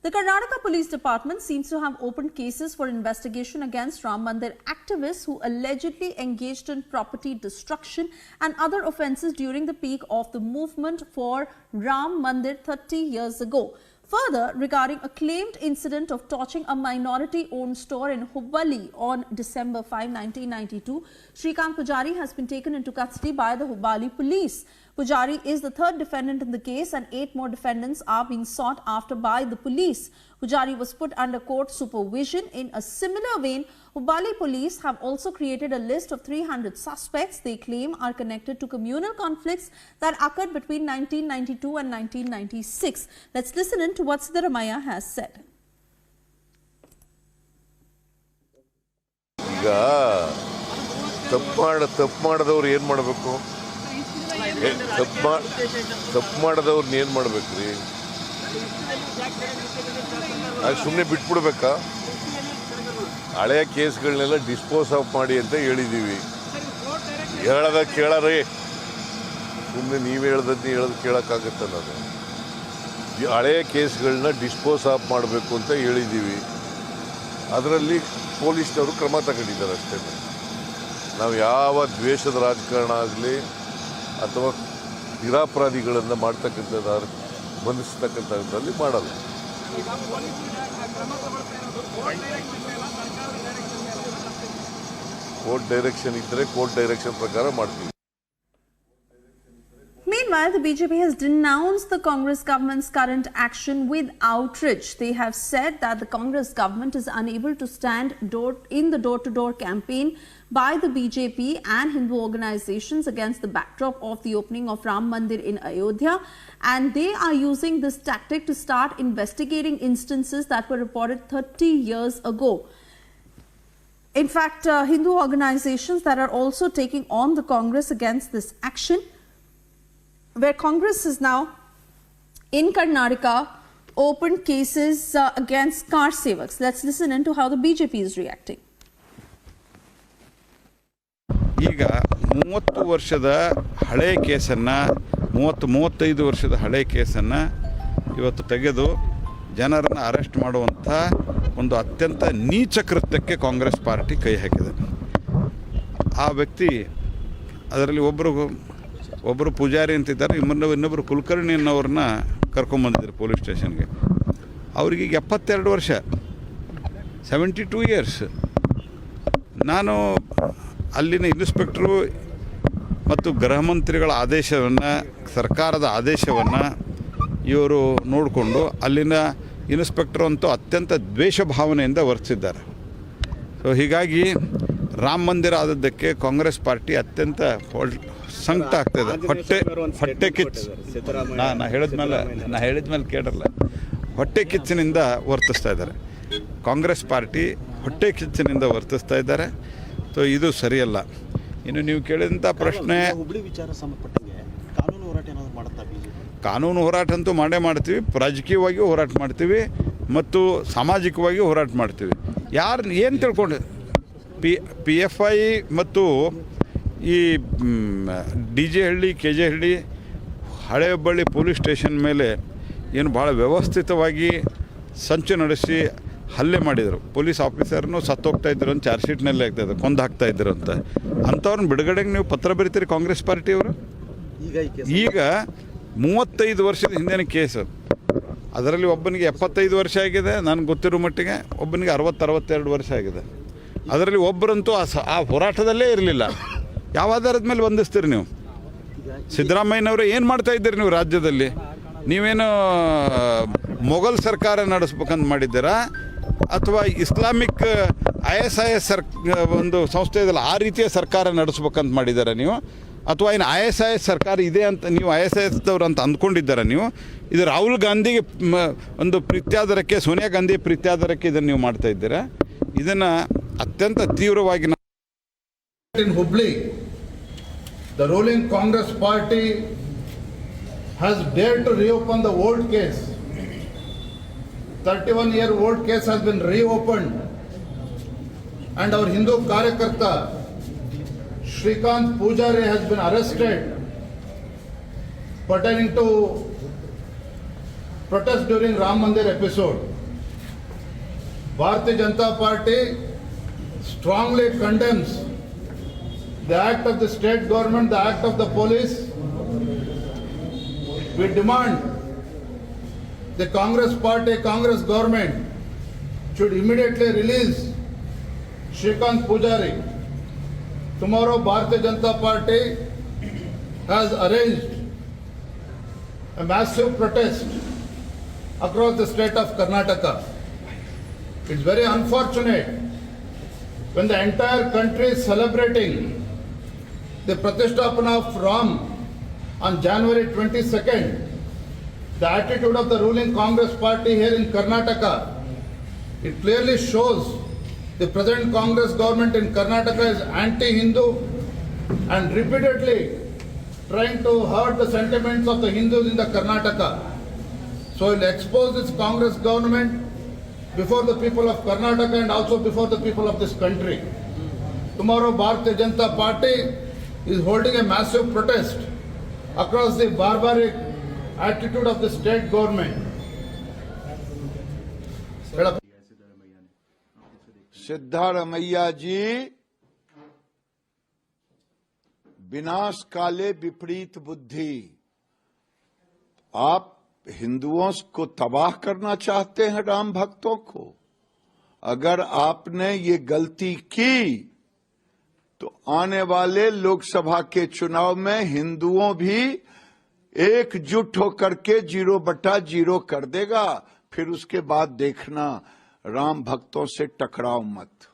The Karnataka Police Department seems to have opened cases for investigation against Ram Mandir activists who allegedly engaged in property destruction and other offences during the peak of the movement for Ram Mandir 30 years ago. Further, regarding a claimed incident of torching a minority-owned store in Hubballi on December 5, 1992, Shrikant Pujari has been taken into custody by the Hubballi police. Pujari is the third defendant in the case and 8 more defendants are being sought after by the police. Pujari was put under court supervision. In a similar vein, Hubballi police have also created a list of 300 suspects they claim are connected to communal conflicts that occurred between 1992 and 1996. Let's listen in to what Siddaramaiah has said. ತಪ್ಪು ಮಾಡಿದವ್ರನ್ನ ಏನು ಮಾಡ್ಬೇಕ್ರಿ? ಸುಮ್ಮನೆ ಬಿಟ್ಬಿಡ್ಬೇಕಾ? ಹಳೆಯ ಕೇಸ್ಗಳನ್ನೆಲ್ಲ dispose of ಮಾಡಿ ಅಂತ ಹೇಳಿದ್ದೀವಿ. ಹೇಳದ ಕೇಳರಿ, ಸುಮ್ಮನೆ ನೀವು ಹೇಳೋದು ಕೇಳೋಕ್ಕಾಗತ್ತೆ? ನಾನು ಹಳೆಯ ಕೇಸ್ಗಳನ್ನ ಡಿಸ್ಪೋಸ್ ಆಫ್ ಮಾಡಬೇಕು ಅಂತ ಹೇಳಿದ್ದೀವಿ. ಅದರಲ್ಲಿ ಪೊಲೀಸ್ನವರು ಕ್ರಮ ತಗೊಂಡಿದ್ದಾರೆ ಅಷ್ಟೇ. ನಾವು ಯಾವ ದ್ವೇಷದ ರಾಜಕಾರಣ ಆಗಲಿ ಅಥವಾ ನಿರಪರಾಧಿಗಳನ್ನು ಮಾಡ್ತಕ್ಕಂಥದ್ದು ಬಂಧಿಸ್ತಕ್ಕಂಥದ್ರಲ್ಲಿ ಮಾಡಲ್ಲ. ಕೋರ್ಟ್ ಡೈರೆಕ್ಷನ್ ಇದ್ದರೆ ಕೋರ್ಟ್ ಡೈರೆಕ್ಷನ್ ಪ್ರಕಾರ ಮಾಡ್ತೀವಿ. Meanwhile, the BJP has denounced the Congress government's current action with outrage. They have said that the Congress government is unable to stand in the door-to-door campaign by the BJP and Hindu organizations against the backdrop of the opening of Ram Mandir in Ayodhya, and they are using this tactic to start investigating instances that were reported 30 years ago. In fact, Hindu organizations that are also taking on the Congress against this action, where Congress is now in Karnataka opened cases against car sevaks. Let's listen into how the BJP is reacting. ಈಗ 30 ವರ್ಷದ ಹಳೆ ಕೇಸನ್ನು 35 ವರ್ಷದ ಹಳೆ ಕೇಸನ್ನು ಇವತ್ತು ತೆಗೆದು ಜನರನ್ನು ಅರೆಸ್ಟ್ ಮಾಡುವಂಥ ಒಂದು ಅತ್ಯಂತ ನೀಚ ಕೃತ್ಯಕ್ಕೆ ಕಾಂಗ್ರೆಸ್ ಪಾರ್ಟಿ ಕೈ ಹಾಕಿದೆ. ಆ ವ್ಯಕ್ತಿ ಅದರಲ್ಲಿ ಒಬ್ಬರು ಪೂಜಾರಿ ಅಂತಿದ್ದಾರೆ, ಇನ್ನೊಬ್ಬರು ಕುಲಕರ್ಣಿ ಅನ್ನೋರನ್ನ ಕರ್ಕೊಂಬಂದಿದ್ರು ಪೊಲೀಸ್ ಸ್ಟೇಷನ್ಗೆ. ಅವ್ರಿಗೆ 72 ವರ್ಷ, 72 ಇಯರ್ಸ್. ನಾನು ಅಲ್ಲಿನ ಇನ್ಸ್ಪೆಕ್ಟ್ರು ಮತ್ತು ಗೃಹ ಮಂತ್ರಿಗಳ ಆದೇಶವನ್ನು, ಸರ್ಕಾರದ ಆದೇಶವನ್ನು ಇವರು ನೋಡಿಕೊಂಡು ಅಲ್ಲಿನ ಇನ್ಸ್ಪೆಕ್ಟ್ರು ಅಂತೂ ಅತ್ಯಂತ ದ್ವೇಷ ಭಾವನೆಯಿಂದ ವರ್ತಿಸಿದ್ದಾರೆ. ಸೊ ಹೀಗಾಗಿ ರಾಮ ಮಂದಿರ ಆದದ್ದಕ್ಕೆ ಕಾಂಗ್ರೆಸ್ ಪಾರ್ಟಿ ಅತ್ಯಂತ ಸಂಕಟ ಆಗ್ತದೆ. ಹೊಟ್ಟೆ ಕಿಚ್ಚು, ನಾ ಹೇಳಿದ್ಮೇಲೆ ಕೇಳಲ್ಲ, ಹೊಟ್ಟೆ ಕಿಚ್ಚಿನಿಂದ ವರ್ತಿಸ್ತಾ ಇದ್ದಾರೆ. ಕಾಂಗ್ರೆಸ್ ಪಾರ್ಟಿ ಹೊಟ್ಟೆ ಕಿಚ್ಚಿನಿಂದ ವರ್ತಿಸ್ತಾ ಇದ್ದಾರೆ. ಸೊ ಇದು ಸರಿಯಲ್ಲ. ಇನ್ನು ನೀವು ಕೇಳಿದಂಥ ಪ್ರಶ್ನೆ, ಕಾನೂನು ಹೋರಾಟ ಅಂತೂ ಮಾಡೇ ಮಾಡ್ತೀವಿ, ರಾಜಕೀಯವಾಗಿ ಹೋರಾಟ ಮಾಡ್ತೀವಿ ಮತ್ತು ಸಾಮಾಜಿಕವಾಗಿ ಹೋರಾಟ ಮಾಡ್ತೀವಿ. ಯಾರು ಏನು ತಿಳ್ಕೊಂಡು PFI ಮತ್ತು ಈ DJ ಹಳ್ಳಿ, KJ ಹಳ್ಳಿ, ಹಳೆ ಹುಬ್ಬಳ್ಳಿ ಪೊಲೀಸ್ ಸ್ಟೇಷನ್ ಮೇಲೆ ಏನು ಭಾಳ ವ್ಯವಸ್ಥಿತವಾಗಿ ಸಂಚು ನಡೆಸಿ ಹಲ್ಲೆ ಮಾಡಿದರು. ಪೊಲೀಸ್ ಆಫೀಸರ್ನು ಸತ್ತೋಗ್ತಾಯಿದ್ರು ಅಂತ ಚಾರ್ಜ್ ಶೀಟ್ನಲ್ಲೇ ಆಗ್ತಾಯಿದ್ರು, ಕೊಂದು ಹಾಕ್ತಾಯಿದ್ರು ಅಂತ. ಅಂಥವ್ರನ್ನ ಬಿಡುಗಡೆಗೆ ನೀವು ಪತ್ರ ಬರೀತೀರಿ ಕಾಂಗ್ರೆಸ್ ಪಾರ್ಟಿಯವರು? ಈಗ 35 ವರ್ಷದ ಹಿಂದಿನ ಕೇಸು, ಅದರಲ್ಲಿ ಒಬ್ಬನಿಗೆ 75 ವರ್ಷ ಆಗಿದೆ ನನಗೆ ಗೊತ್ತಿರೋ ಮಟ್ಟಿಗೆ, ಒಬ್ಬನಿಗೆ 60-62 ವರ್ಷ ಆಗಿದೆ. ಅದರಲ್ಲಿ ಒಬ್ಬರಂತೂ ಆ ಹೋರಾಟದಲ್ಲೇ ಇರಲಿಲ್ಲ. ಯಾವ ಆಧಾರದ ಮೇಲೆ ಬಂಧಿಸ್ತೀರಿ ನೀವು? ಸಿದ್ದರಾಮಯ್ಯನವರು ಏನು ಮಾಡ್ತಾಯಿದ್ದೀರಿ ನೀವು ರಾಜ್ಯದಲ್ಲಿ? ನೀವೇನು ಮೊಘಲ್ ಸರ್ಕಾರ ನಡೆಸ್ಬೇಕಂತ ಮಾಡಿದ್ದೀರಾ ಅಥವಾ ಇಸ್ಲಾಮಿಕ್ ISIS ಒಂದು ಸಂಸ್ಥೆ ಇದೆಯಲ್ಲ ಆ ರೀತಿಯ ಸರ್ಕಾರ ನಡೆಸ್ಬೇಕಂತ ಮಾಡಿದ್ದೀರಾ ನೀವು? ಅಥವಾ ಏನು ISIS ಸರ್ಕಾರ ಇದೆ ಅಂತ ನೀವು ISISದವ್ರು ಅಂತ ಅಂದ್ಕೊಂಡಿದ್ದೀರಾ ನೀವು? ಇದು ರಾಹುಲ್ ಗಾಂಧಿಗೆ ಒಂದು ಪ್ರೀತ್ಯಾದರಕ್ಕೆ, ಸೋನಿಯಾ ಗಾಂಧಿ ಪ್ರೀತ್ಯಾದರಕ್ಕೆ ಇದನ್ನು ನೀವು ಮಾಡ್ತಾ ಇದ್ದೀರಾ? ಇದನ್ನು ಅತ್ಯಂತ ತೀವ್ರವಾಗಿ In Hubli, the ruling Congress party has dared to reopen the old case. 31-year-old case has been reopened, and our Hindu Karyakarta Shrikant Pujari has been arrested pertaining to protest during Ram Mandir episode. Bharatiya Janata Party strongly condemns the act of the state government, the act of the police. We demand the Congress party, Congress government should immediately release Shrikant Pujari. Tomorrow Bharatiya Janata Party has arranged a massive protest across the state of Karnataka. It's very unfortunate when the entire country is celebrating the Pratisthapana of Ram on January 22nd. The attitude of the ruling Congress party here in Karnataka, it clearly shows the present Congress government in Karnataka is anti-Hindu and repeatedly trying to hurt the sentiments of the Hindus in the Karnataka. So we'll expose this Congress government before the people of Karnataka and also before the people of this country. Tomorrow Bharatiya Janata Party is holding a massive protest across the barbaric attitude of the state government. Siddaramaiah जी विनाश काले विपरीत बुद्धि। आप हिंदुओं को तबाह करना चाहते हैं, राम भक्तों को। अगर आपने ये गलती की तो आने वाले लोकसभा के चुनाव में हिंदुओं भी एकजुट होकर के 0/0 कर देगा। फिर उसके बाद देखना, राम भक्तों से टकराओ मत।